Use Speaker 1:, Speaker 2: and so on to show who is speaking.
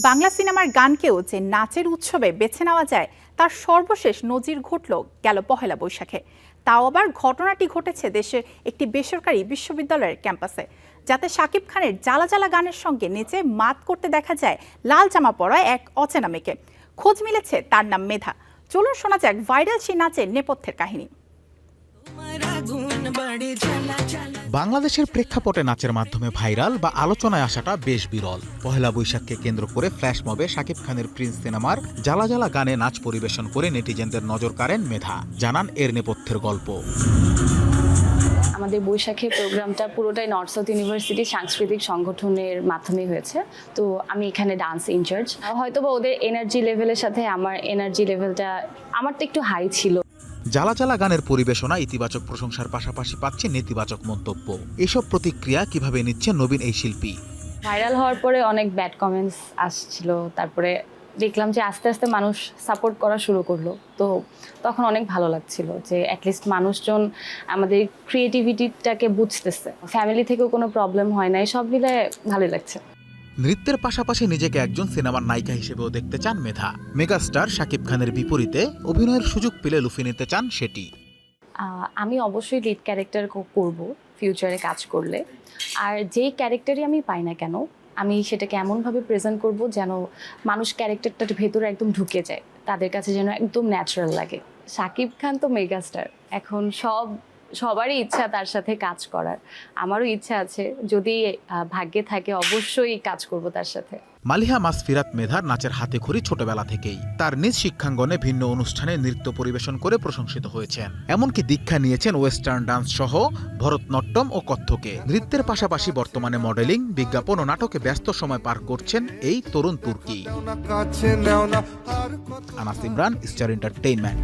Speaker 1: বাংলা সিনেমার গানকেও যে নাচের উৎসবে বেছে নেওয়া যায় তার সর্বশেষ নজির ঘটল গেল পহেলা বৈশাখে। তাও আবার ঘটনাটি ঘটেছে দেশের একটি বেসরকারি বিশ্ববিদ্যালয়ের ক্যাম্পাসে, যাতে শাকিব খানের জ্বালা জ্বালা গানের সঙ্গে নেচে মাত করতে দেখা যায় লাল জামা পরা এক অচেনা মেয়েকে। খোঁজ মিলেছে তার নাম মেধা। চলুন শোনা যাক ভাইরাল সেই নাচের নেপথ্যের কাহিনী।
Speaker 2: বাংলাদেশের প্রেক্ষাপটে নাচের মাধ্যমে ভাইরাল বা আলোচনায় আসাটা বেশ বিরল। পহেলা বৈশাখকে কেন্দ্র করে ফ্ল্যাশ মবে শাকিব খানের প্রিন্স সিনেমার জ্বালা জ্বালা গানে নাচ পরিবেশন করে নেটিজেনদের নজর কাড়েন মেধা। জানান এর নেপথ্যের গল্প।
Speaker 3: আমাদের বৈশাখের প্রোগ্রামটা পুরোটাই নর্থ সাউথ ইউনিভার্সিটি সাংস্কৃতিক সংগঠনের মাধ্যমে হয়েছে। তো আমি এখানে ডান্স ইনচার্জ। হয়তোবা ওদের এনার্জি লেভেলের সাথে আমার এনার্জি লেভেলটা আমার তো একটু হাই ছিল।
Speaker 2: জ্বালা জ্বালা গানের পরিবেশনা ইতিবাচক প্রশংসার পাশাপাশি পাচ্ছে নেতিবাচক মন্তব্য। এসব প্রতিক্রিয়া কিভাবে নিচ্ছে নবীন এই শিল্পী?
Speaker 3: ভাইরাল হওয়ার পরে অনেক ব্যাড কমেন্টস আসছিল, তারপরে দেখলাম যে আস্তে আস্তে মানুষ সাপোর্ট করা শুরু করলো। তো তখন অনেক ভালো লাগছিল যে অ্যাটলিস্ট মানুষজন আমাদের ক্রিয়েটিভিটিটাকে বুঝতেছে। ফ্যামিলি থেকেও কোনো প্রবলেম হয় না, সব মিলে ভালোই লাগছে।
Speaker 2: নৃত্যের পাশাপাশি নিজেকে একজন সিনেমার নায়িকা হিসেবেও দেখতে চান মেধা। মেগাস্টার শাকিব খানের বিপরীতে অভিনয়ের সুযোগ পেলে লুফে নিতে চান সেটি।
Speaker 3: আমি অবশ্যই লিড ক্যারেক্টার করব ফিউচারে কাজ করলে। আর যেই ক্যারেক্টারই আমি পাই না কেন, আমি সেটাকে এমনভাবে প্রেজেন্ট করব যেন মানুষ ক্যারেক্টারটার ভেতরে একদম ঢুকে যায়, তাদের কাছে যেন একদম ন্যাচারাল লাগে। শাকিব খান তো মেগাস্টার, এখন সবারই ইচ্ছা তার সাথে কাজ করার। আমারও ইচ্ছা আছে, যদি ভাগ্যে থাকে অবশ্যই কাজ করব তার সাথে।
Speaker 2: মালিহা মাসফিরাত মেধার নাচের হাতেখড়ি ছোটবেলা থেকেই। তার নিজ শিক্ষাঙ্গনে ভিন্ন অনুষ্ঠানে নৃত্য পরিবেশন করে প্রশংসিত হয়েছেন। এমনকি দীক্ষা নিয়েছেন ওয়েস্টার্ন ডান্স সহ ভরতনাট্যম ও কত্থকে। নৃত্যের পাশাপাশি বর্তমানে মডেলিং, বিজ্ঞাপন ও নাটকে ব্যস্ত সময় পার করছেন এই তরুণ তুর্কি। Anas Imran, star entertainment.